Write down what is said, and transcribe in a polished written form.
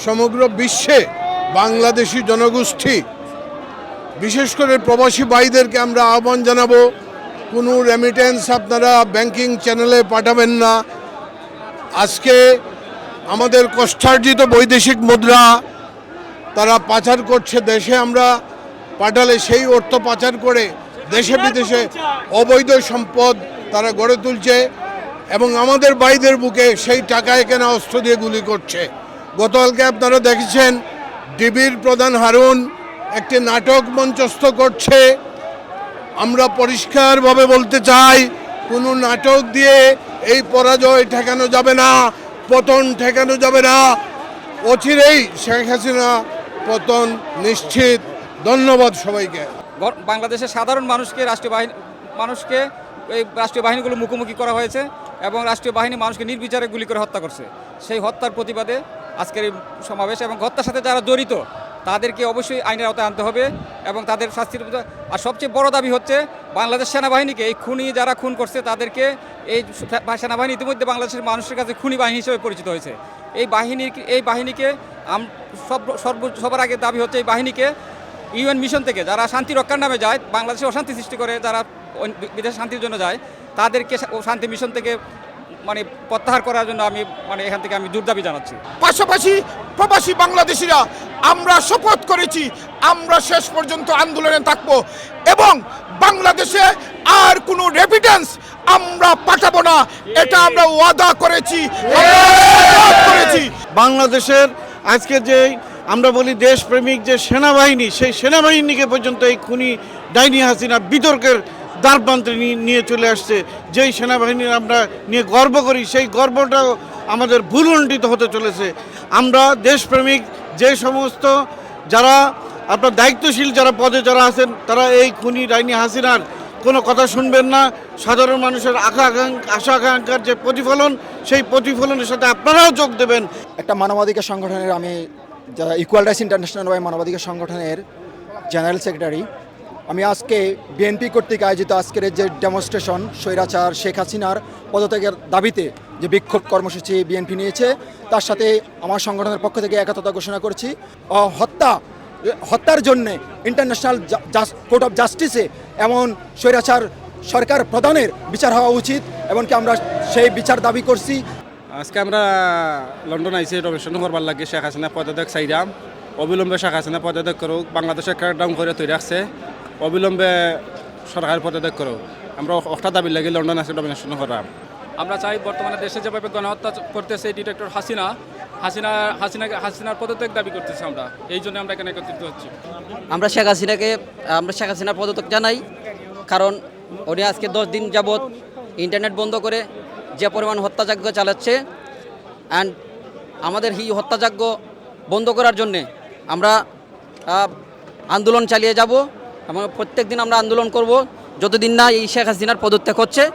সমগ্র বিশ্বে বাংলাদেশি জনগোষ্ঠী বিশেষ করে প্রবাসী ভাইদেরকে আমরা আহ্বান জানাবো, কোনো রেমিটেন্স আপনারা ব্যাংকিং চ্যানেলে পাঠাবেন না। আজকে আমাদের কষ্টার্জিত বৈদেশিক মুদ্রা তারা পাচার করছে, দেশে আমরা পাঠালে সেই অর্থ পাচার করে দেশে বিদেশে অবৈধ সম্পদ তারা গড়ে তুলছে এবং আমাদের ভাইদের বুকে সেই টাকায় কেনা অস্ত্র দিয়ে গুলি করছে। গতকালকে আপনারা দেখেছেন ডিবির প্রধান হারুন একটি নাটক মঞ্চস্থ করছে। আমরা পরিষ্কারভাবে বলতে চাই, কোনো নাটক দিয়ে এই পরাজয় ঠেকানো যাবে না, পতন ঠেকানো যাবে না। অচিরেই শেখ হাসিনা পতন নিশ্চিত। ধন্যবাদ সবাইকে। বাংলাদেশের সাধারণ মানুষকে এই রাষ্ট্রীয় বাহিনীগুলো মুখোমুখি করা হয়েছে এবং রাষ্ট্রীয় বাহিনী মানুষকে নির্বিচারে গুলি করে হত্যা করছে। সেই হত্যার প্রতিবাদে আজকের এই সমাবেশ এবং হত্যার সাথে যারা জড়িত তাদেরকে অবশ্যই আইনের আওতায় আনতে হবে এবং তাদের শাস্তির। আর সবচেয়ে বড় দাবি হচ্ছে বাংলাদেশ সেনাবাহিনীকে, এই খুনি যারা খুন করছে তাদেরকে, এই সেনাবাহিনী ইতিমধ্যে বাংলাদেশের মানুষের কাছে খুনি বাহিনী হিসেবে পরিচিত হয়েছে। এই বাহিনীকে সবার আগে দাবি হচ্ছে এই বাহিনীকে ইউএন মিশন থেকে যারা শান্তি রক্ষার নামে যায়, বাংলাদেশে অশান্তি সৃষ্টি করে, যারা বিদেশে শান্তির জন্য যায়, তাদেরকে শান্তি মিশন থেকে প্রত্যাহার করার জন্য এখান থেকে আমি জোর দাবি জানাচ্ছি। পাশাপাশি প্রবাসী বাংলাদেশিরা আমরা শপথ করেছি আমরা শেষ পর্যন্ত আন্দোলনে থাকব এবং বাংলাদেশে আর কোনো রেমিটেন্স আমরা পাঠাবো না, এটা আমরা ওয়াদা করেছি। বাংলাদেশের আজকে যে আমরা বলি দেশপ্রেমিক যে সেনাবাহিনী, সেই সেনাবাহিনীকে পর্যন্ত এই খুনি ডাইনি হাসিনা বিতর্কের দ্বারপ্রান্তে নিয়ে চলে আসছে। যেই সেনাবাহিনীর আমরা নিয়ে গর্ব করি, সেই গর্বটাও আমাদের ভুলুণ্ঠিত হতে চলেছে। আমরা দেশপ্রেমিক যে সমস্ত যারা আপনার দায়িত্বশীল যারা পদে যারা আছেন, তারা এই খুনি ডাইনি হাসিনার কোনো কথা শুনবেন না। সাধারণ মানুষের আশা আকাঙ্ক্ষার যে প্রতিফলন, সেই প্রতিফলনের সাথে আপনারাও যোগ দেবেন। একটা মানবাধিকার সংগঠনের আমি যারা ইকুয়াল রাইটস ইন্টারন্যাশনাল মানবাধিকার সংগঠনের জেনারেল সেক্রেটারি। আমি আজকে বিএনপি কর্তৃক আয়োজিত আজকের যে ডেমনস্ট্রেশন, স্বৈরাচার শেখ হাসিনার পদত্যাগের দাবিতে যে বিক্ষোভ কর্মসূচি বিএনপি নিয়েছে, তার সাথে আমার সংগঠনের পক্ষ থেকে একতা ঘোষণা করছি। হত্যার জন্যে ইন্টারন্যাশনাল কোর্ট অফ জাস্টিসে এমন স্বৈরাচার সরকার প্রধানের বিচার হওয়া উচিত, এমনকি আমরা সেই বিচার দাবি করছি। আজকে আমরা লন্ডন আইসি ডমিনেশন করবার লাগে শেখ হাসিনা পদত্যাগ চাইলাম। অবিলম্বে শেখ হাসিনা পদত্যাগ করুক, বাংলাদেশের ক্র্যাকডাউন করে তৈরি রাখছে, অবিলম্বে সরকার পদত্যাগ করুক। আমরা একটা দাবি লাগে লন্ডন আইসি ডমিনেশন করাম। আমরা চাই বর্তমানে দেশে যেভাবে গণহত্যা করতেছে ডিটেক্টর হাসিনার পদত্যাগ দাবি করতেছে। আমরা এই জন্য আমরা এখানে একত্রিত হচ্ছি। আমরা শেখ হাসিনার পদত্যাগ জানাই, কারণ উনি আজকে 10 দিন যাবৎ ইন্টারনেট বন্ধ করে যে পরিমাণ হত্যাযজ্ঞ চালাচ্ছে, অ্যান্ড আমাদের এই হত্যাযজ্ঞ বন্ধ করার জন্যে আমরা আন্দোলন চালিয়ে যাব এবং প্রত্যেক দিন আমরা আন্দোলন করব যতদিন না এই শেখ হাসিনার পদত্যাগ হচ্ছে।